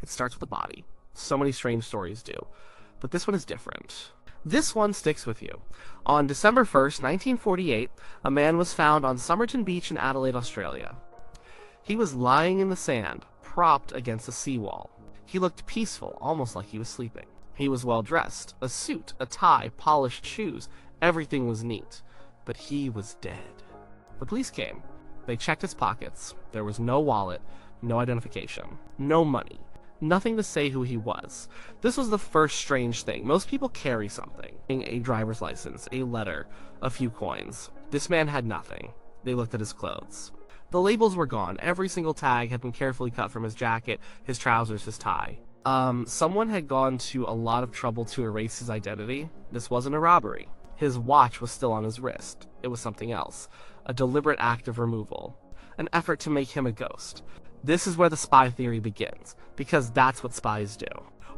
It starts with a body. So many strange stories do. But this one is different. This one sticks with you. On December 1st, 1948, a man was found on Somerton Beach in Adelaide, Australia. He was lying in the sand, propped against a seawall. He looked peaceful, almost like he was sleeping. He was well dressed, a suit, a tie, polished shoes. Everything was neat. But he was dead. The police came. They checked his pockets. There was no wallet, no identification, no money. Nothing to say who he was. This was the first strange thing. Most people carry something. A driver's license, a letter, a few coins. This man had nothing. They looked at his clothes. The labels were gone. Every single tag had been carefully cut from his jacket, his trousers, his tie. Someone had gone to a lot of trouble to erase his identity. This wasn't a robbery. His watch was still on his wrist. It was something else. A deliberate act of removal. An effort to make him a ghost. This is where the spy theory begins, because that's what spies do.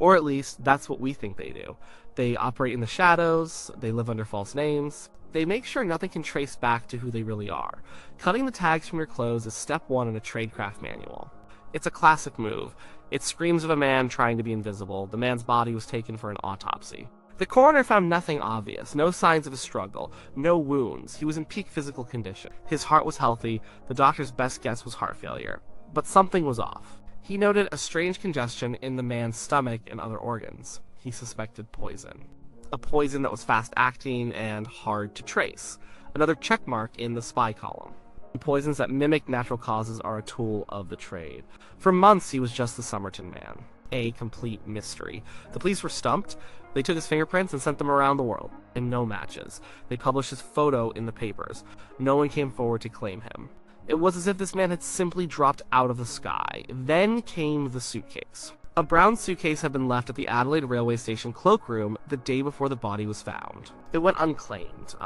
Or at least, that's what we think they do. They operate in the shadows, they live under false names, they make sure nothing can trace back to who they really are. Cutting the tags from your clothes is step one in a tradecraft manual. It's a classic move. It screams of a man trying to be invisible. The man's body was taken for an autopsy. The coroner found nothing obvious, no signs of a struggle, no wounds. He was in peak physical condition. His heart was healthy. The doctor's best guess was heart failure. But something was off. He noted a strange congestion in the man's stomach and other organs. He suspected poison. A poison that was fast-acting and hard to trace. Another checkmark in the spy column. Poisons that mimic natural causes are a tool of the trade. For months, he was just the Somerton Man. A complete mystery. The police were stumped. They took his fingerprints and sent them around the world. And no matches. They published his photo in the papers. No one came forward to claim him. It was as if this man had simply dropped out of the sky. Then came the suitcase. A brown suitcase had been left at the Adelaide railway station cloakroom the day before the body was found. It went unclaimed.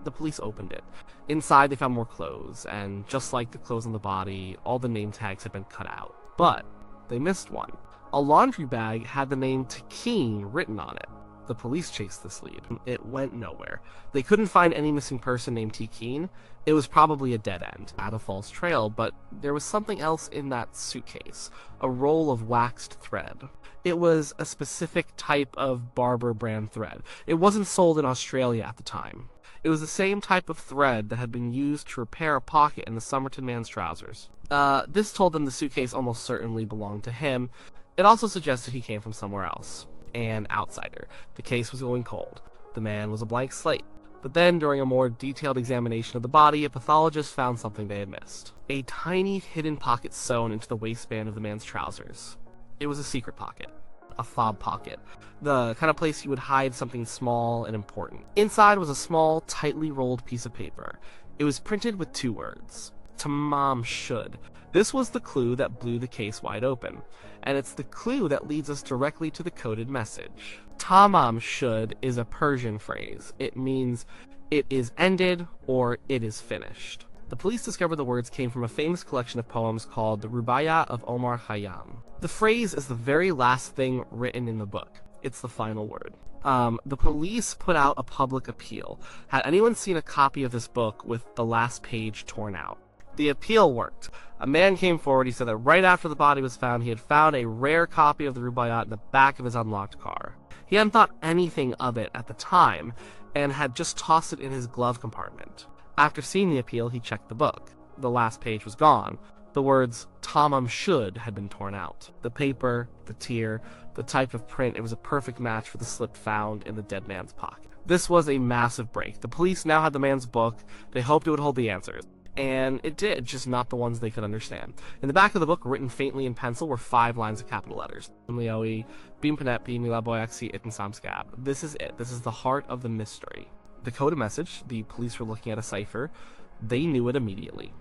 The police opened it. Inside they found more clothes, and just like the clothes on the body, all the name tags had been cut out. But they missed one. A laundry bag had the name Takeen written on it. The police chased this lead. It went nowhere. They couldn't find any missing person named Takeen. It was probably a dead end. At a false trail, but there was something else in that suitcase. A roll of waxed thread. It was a specific type of Barber brand thread. It wasn't sold in Australia at the time. It was the same type of thread that had been used to repair a pocket in the Somerton Man's trousers. This told them the suitcase almost certainly belonged to him. It also suggested he came from somewhere else. An outsider. The case was going cold. The man was a blank slate. But then, during a more detailed examination of the body, a pathologist found something they had missed. A tiny hidden pocket sewn into the waistband of the man's trousers. It was a secret pocket. A fob pocket. The kind of place you would hide something small and important. Inside was a small, tightly rolled piece of paper. It was printed with 2 words. To Mom should. This was the clue that blew the case wide open. And it's the clue that leads us directly to the coded message. Tamam should is a Persian phrase. It means it is ended or it is finished. The police discovered the words came from a famous collection of poems called the Rubaiyat of Omar Khayyam. The phrase is the very last thing written in the book. It's the final word. The police put out a public appeal. Had anyone seen a copy of this book with the last page torn out? The appeal worked. A man came forward. He said that right after the body was found, he had found a rare copy of the Rubaiyat in the back of his unlocked car. He hadn't thought anything of it at the time, and had just tossed it in his glove compartment. After seeing the appeal, he checked the book. The last page was gone. The words, Tamam should, had been torn out. The paper, the tear, the type of print, it was a perfect match for the slip found in the dead man's pocket. This was a massive break. The police now had the man's book. They hoped it would hold the answers. And it did, just not the ones they could understand. In the back of the book, written faintly in pencil, were 5 lines of capital letters. This is it. This is the heart of the mystery. The coded message, the police were looking at a cipher. They knew it immediately.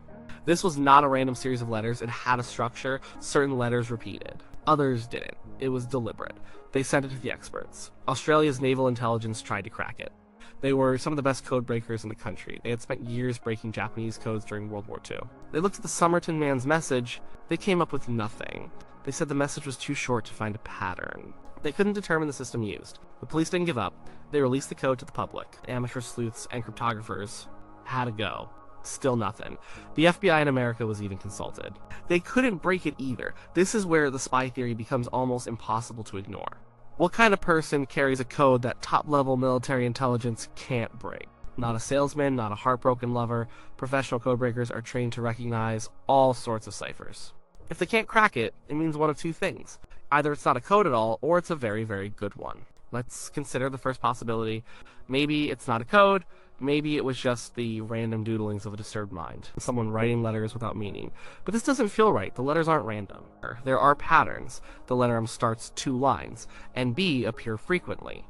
This was not a random series of letters. It had a structure. Certain letters repeated. Others didn't. It was deliberate. They sent it to the experts. Australia's naval intelligence tried to crack it. They were some of the best code breakers in the country. They had spent years breaking Japanese codes during World War II. They looked at the Somerton Man's message. They came up with nothing. They said the message was too short to find a pattern. They couldn't determine the system used. The police didn't give up. They released the code to the public. Amateur sleuths and cryptographers had a go. Still nothing. The FBI in America was even consulted. They couldn't break it either. This is where the spy theory becomes almost impossible to ignore. What kind of person carries a code that top-level military intelligence can't break? Not a salesman, not a heartbroken lover. Professional codebreakers are trained to recognize all sorts of ciphers. If they can't crack it, it means one of two things. Either it's not a code at all, or it's a very, very good one. Let's consider the first possibility. Maybe it's not a code. Maybe it was just the random doodlings of a disturbed mind. Someone writing letters without meaning. But this doesn't feel right. The letters aren't random. There are patterns. The letter M starts 2 lines, and B appear frequently.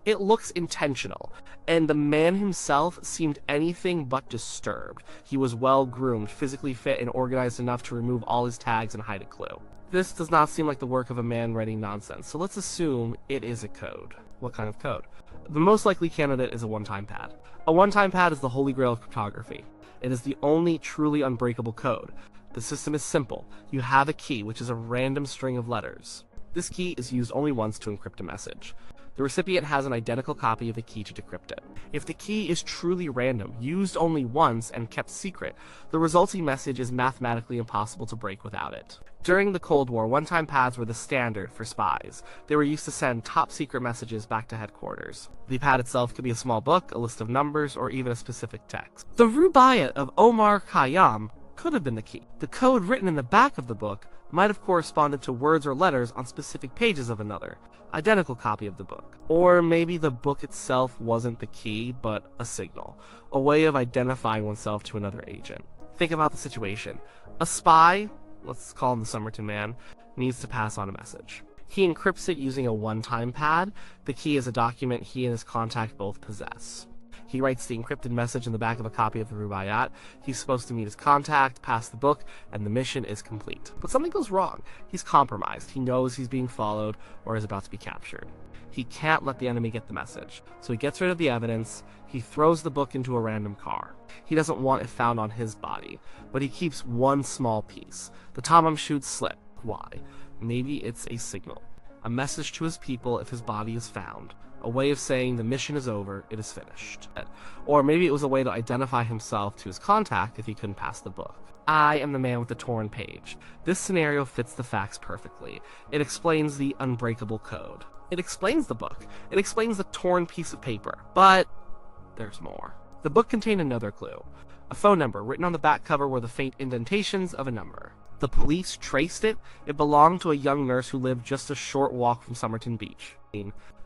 It looks intentional, and the man himself seemed anything but disturbed. He was well-groomed, physically fit, and organized enough to remove all his tags and hide a clue. This does not seem like the work of a man writing nonsense, so let's assume it is a code. What kind of code? The most likely candidate is a one-time pad. A one-time pad is the holy grail of cryptography. It is the only truly unbreakable code. The system is simple. You have a key, which is a random string of letters. This key is used only once to encrypt a message. The recipient has an identical copy of the key to decrypt it. If the key is truly random, used only once, and kept secret, the resulting message is mathematically impossible to break without it. During the Cold War, one-time pads were the standard for spies. They were used to send top-secret messages back to headquarters. The pad itself could be a small book, a list of numbers, or even a specific text. The Rubaiyat of Omar Khayyam could have been the key. The code written in the back of the book might have corresponded to words or letters on specific pages of another, identical copy of the book. Or maybe the book itself wasn't the key, but a signal, a way of identifying oneself to another agent. Think about the situation. A spy, let's call him the Somerton Man, needs to pass on a message. He encrypts it using a one-time pad. The key is a document he and his contact both possess. He writes the encrypted message in the back of a copy of the Rubaiyat. He's supposed to meet his contact, pass the book, and the mission is complete. But something goes wrong. He's compromised. He knows he's being followed or is about to be captured. He can't let the enemy get the message, so he gets rid of the evidence. He throws the book into a random car. He doesn't want it found on his body, but he keeps one small piece. The Tamam Shud slip. Why? Maybe it's a signal. A message to his people if his body is found. A way of saying the mission is over, it is finished. Or maybe it was a way to identify himself to his contact if he couldn't pass the book. I am the man with the torn page. This scenario fits the facts perfectly. It explains the unbreakable code. It explains the book. It explains the torn piece of paper. But there's more. The book contained another clue. A phone number written on the back cover were the faint indentations of a number. The police traced it. It belonged to a young nurse who lived just a short walk from Somerton Beach.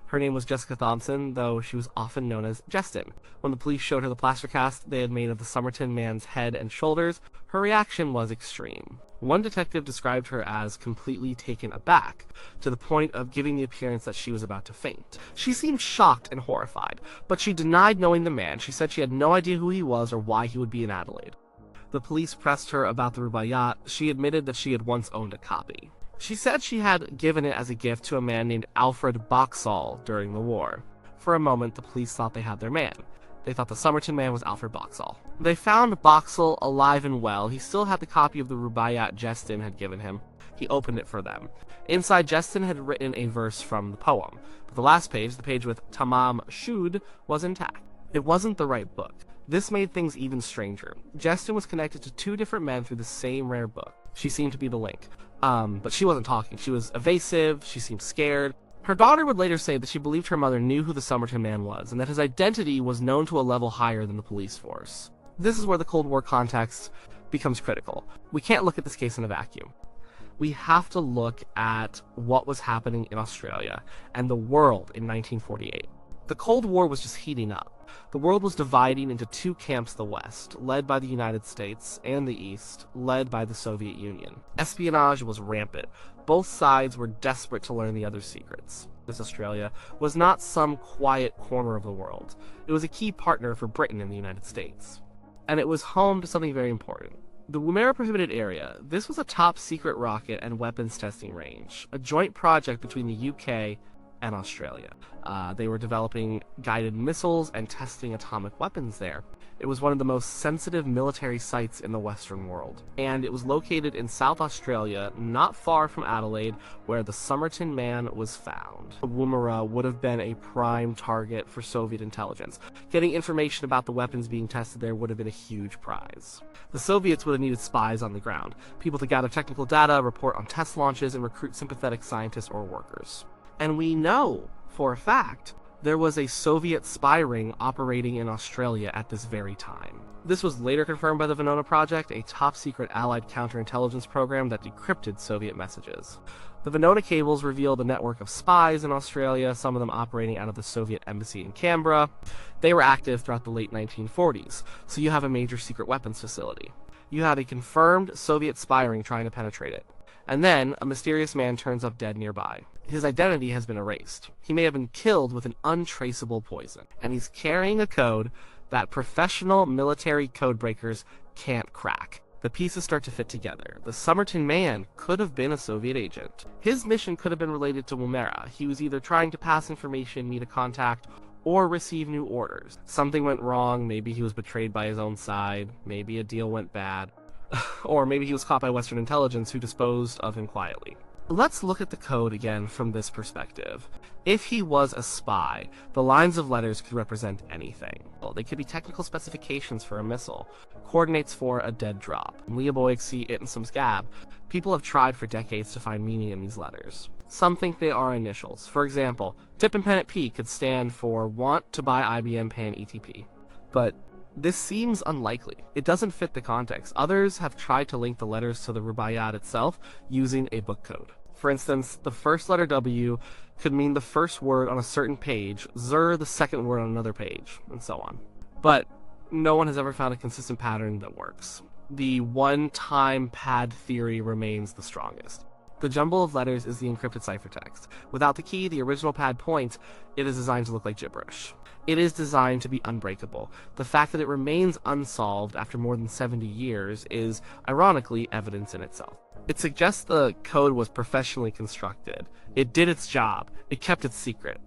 Her name was Jessica Thomson, though she was often known as Jestin. When the police showed her the plaster cast they had made of the Somerton Man's head and shoulders, her reaction was extreme. One detective described her as completely taken aback, to the point of giving the appearance that she was about to faint. She seemed shocked and horrified, but she denied knowing the man. She said she had no idea who he was or why he would be in Adelaide. The police pressed her about the Rubaiyat. She admitted that she had once owned a copy. She said she had given it as a gift to a man named Alfred Boxall during the war. For a moment, the police thought they had their man. They thought the Somerton Man was Alfred Boxall. They found Boxall alive and well. He still had the copy of the Rubaiyat Jestin had given him. He opened it for them. Inside, Jestin had written a verse from the poem, but the last page, the page with Tamam Shud, was intact. It wasn't the right book. This made things even stranger. Jestin was connected to 2 different men through the same rare book. She seemed to be the link. But she wasn't talking. She was evasive, she seemed scared. Her daughter would later say that she believed her mother knew who the Somerton Man was, and that his identity was known to a level higher than the police force. This is where the Cold War context becomes critical. We can't look at this case in a vacuum. We have to look at what was happening in Australia and the world in 1948. The Cold War was just heating up. The world was dividing into 2 camps: the West, led by the United States, and the East, led by the Soviet Union. Espionage was rampant. Both sides were desperate to learn the other's secrets. This Australia was not some quiet corner of the world. It was a key partner for Britain and the United States. And it was home to something very important. The Woomera Prohibited Area. This was a top-secret rocket and weapons testing range, a joint project between the UK and Australia. They were developing guided missiles and testing atomic weapons there. It was one of the most sensitive military sites in the Western world, and it was located in South Australia, not far from Adelaide, where the Somerton Man was found. Woomera would have been a prime target for Soviet intelligence. Getting information about the weapons being tested there would have been a huge prize. The Soviets would have needed spies on the ground, people to gather technical data, report on test launches, and recruit sympathetic scientists or workers. And we know, for a fact, there was a Soviet spy ring operating in Australia at this very time. This was later confirmed by the Venona Project, a top-secret Allied counterintelligence program that decrypted Soviet messages. The Venona cables revealed a network of spies in Australia, some of them operating out of the Soviet embassy in Canberra. They were active throughout the late 1940s, so you have a major secret weapons facility. You have a confirmed Soviet spy ring trying to penetrate it. And then, a mysterious man turns up dead nearby. His identity has been erased. He may have been killed with an untraceable poison, and he's carrying a code that professional military codebreakers can't crack. The pieces start to fit together. The Somerton Man could have been a Soviet agent. His mission could have been related to Woomera. He was either trying to pass information, meet a contact, or receive new orders. Something went wrong, maybe he was betrayed by his own side, maybe a deal went bad. Or maybe he was caught by Western intelligence who disposed of him quietly. Let's look at the code again from this perspective. If he was a spy, the lines of letters could represent anything. Well, they could be technical specifications for a missile, coordinates for a dead drop. Leoboixi, it, and some scab. People have tried for decades to find meaning in these letters. Some think they are initials. For example, Tip and Pen at P could stand for Want to Buy IBM Pan ETP. But this seems unlikely. It doesn't fit the context. Others have tried to link the letters to the Rubaiyat itself using a book code. For instance, the first letter W could mean the first word on a certain page, Zur the second word on another page, and so on. But no one has ever found a consistent pattern that works. The one-time pad theory remains the strongest. The jumble of letters is the encrypted ciphertext. Without the key, the original pad point, it is designed to look like gibberish. It is designed to be unbreakable. The fact that it remains unsolved after more than 70 years is, ironically, evidence in itself. It suggests the code was professionally constructed. It did its job. It kept its secret.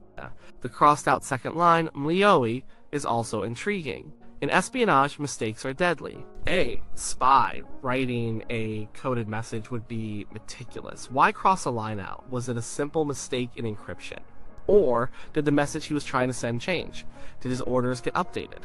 The crossed-out second line, Mlioi, is also intriguing. In espionage, mistakes are deadly. A spy writing a coded message would be meticulous. Why cross a line out? Was it a simple mistake in encryption? Or did the message he was trying to send change? Did his orders get updated?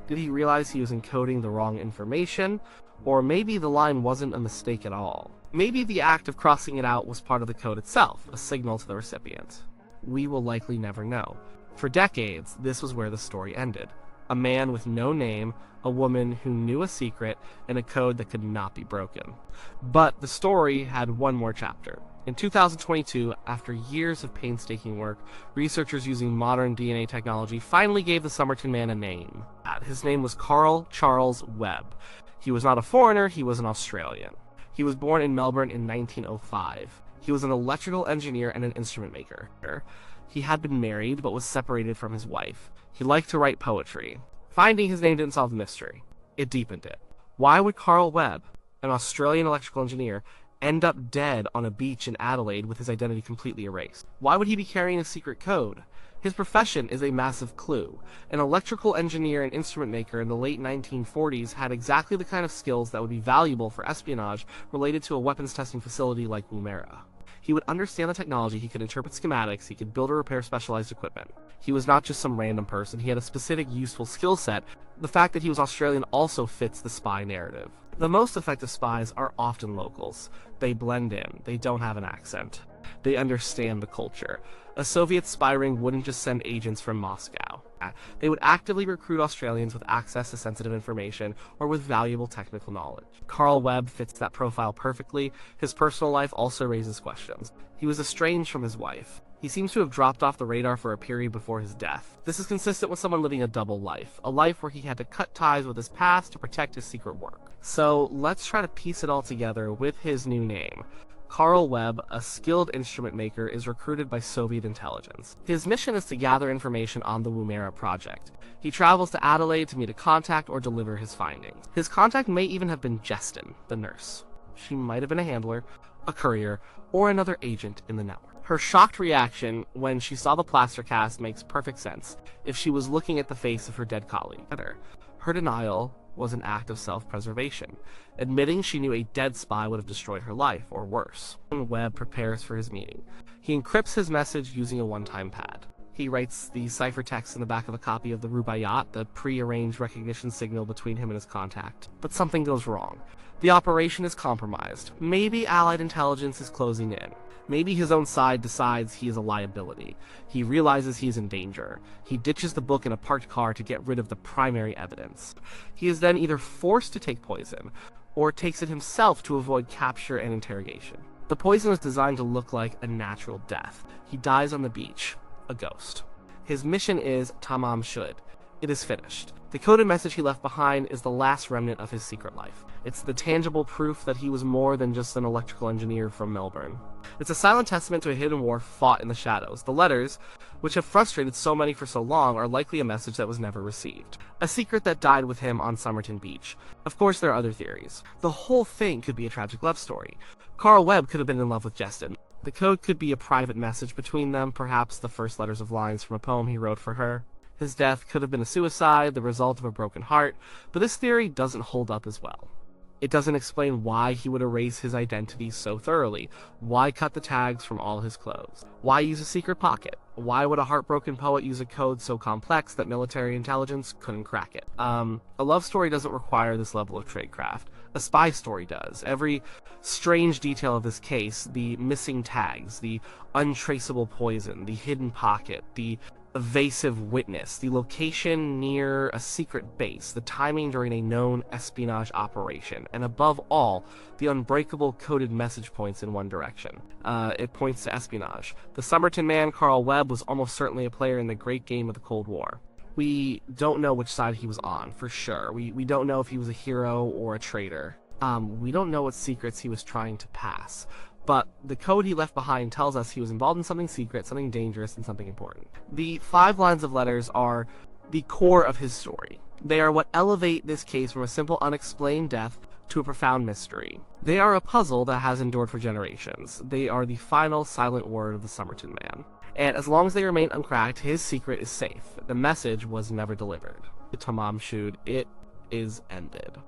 Did he realize he was encoding the wrong information? Or maybe the line wasn't a mistake at all. Maybe the act of crossing it out was part of the code itself, a signal to the recipient. We will likely never know. For decades, this was where the story ended. A man with no name, a woman who knew a secret, and a code that could not be broken. But the story had one more chapter. In 2022, after years of painstaking work, researchers using modern DNA technology finally gave the Somerton Man a name. His name was Carl Charles Webb. He was not a foreigner, he was an Australian. He was born in Melbourne in 1905. He was an electrical engineer and an instrument maker. He had been married, but was separated from his wife. He liked to write poetry. Finding his name didn't solve the mystery. It deepened it. Why would Carl Webb, an Australian electrical engineer, end up dead on a beach in Adelaide with his identity completely erased? Why would he be carrying a secret code? His profession is a massive clue. An electrical engineer and instrument maker in the late 1940s had exactly the kind of skills that would be valuable for espionage related to a weapons testing facility like Woomera. He would understand the technology, he could interpret schematics, he could build or repair specialized equipment. He was not just some random person, he had a specific useful skill set. The fact that he was Australian also fits the spy narrative. The most effective spies are often locals. They blend in, they don't have an accent. They understand the culture. A Soviet spy ring wouldn't just send agents from Moscow. They would actively recruit Australians with access to sensitive information or with valuable technical knowledge. Carl Webb fits that profile perfectly. His personal life also raises questions. He was estranged from his wife. He seems to have dropped off the radar for a period before his death. This is consistent with someone living a double life, a life where he had to cut ties with his past to protect his secret work. So let's try to piece it all together with his new name. Carl Webb, a skilled instrument maker, is recruited by Soviet intelligence. His mission is to gather information on the Woomera project. He travels to Adelaide to meet a contact or deliver his findings. His contact may even have been Jestin, the nurse. She might have been a handler, a courier, or another agent in the network. Her shocked reaction when she saw the plaster cast makes perfect sense if she was looking at the face of her dead colleague. Her denial was an act of self-preservation, admitting she knew a dead spy would have destroyed her life, or worse. Webb prepares for his meeting. He encrypts his message using a one-time pad. He writes the ciphertext in the back of a copy of the Rubaiyat, the pre-arranged recognition signal between him and his contact. But something goes wrong. The operation is compromised. Maybe Allied intelligence is closing in. Maybe his own side decides he is a liability. He realizes he is in danger. He ditches the book in a parked car to get rid of the primary evidence. He is then either forced to take poison, or takes it himself to avoid capture and interrogation. The poison is designed to look like a natural death. He dies on the beach, a ghost. His mission is tamam shud. It is finished. The coded message he left behind is the last remnant of his secret life. It's the tangible proof that he was more than just an electrical engineer from Melbourne. It's a silent testament to a hidden war fought in the shadows. The letters, which have frustrated so many for so long, are likely a message that was never received. A secret that died with him on Somerton Beach. Of course, there are other theories. The whole thing could be a tragic love story. Carl Webb could have been in love with Justin. The code could be a private message between them, perhaps the first letters of lines from a poem he wrote for her. His death could have been a suicide, the result of a broken heart, but this theory doesn't hold up as well. It doesn't explain why he would erase his identity so thoroughly. Why cut the tags from all his clothes? Why use a secret pocket? Why would a heartbroken poet use a code so complex that military intelligence couldn't crack it? A love story doesn't require this level of tradecraft. A spy story does. Every strange detail of this case, the missing tags, the untraceable poison, the hidden pocket, the evasive witness, the location near a secret base, the timing during a known espionage operation, and above all, the unbreakable coded message points in one direction. It points to espionage. The Somerton Man, Carl Webb, was almost certainly a player in the great game of the Cold War. We don't know which side he was on, for sure. We don't know if he was a hero or a traitor. We don't know what secrets he was trying to pass. But the code he left behind tells us he was involved in something secret, something dangerous, and something important. The 5 lines of letters are the core of his story. They are what elevate this case from a simple unexplained death to a profound mystery. They are a puzzle that has endured for generations. They are the final silent word of the Somerton Man. And as long as they remain uncracked, his secret is safe. The message was never delivered. Tamam shud, it is ended.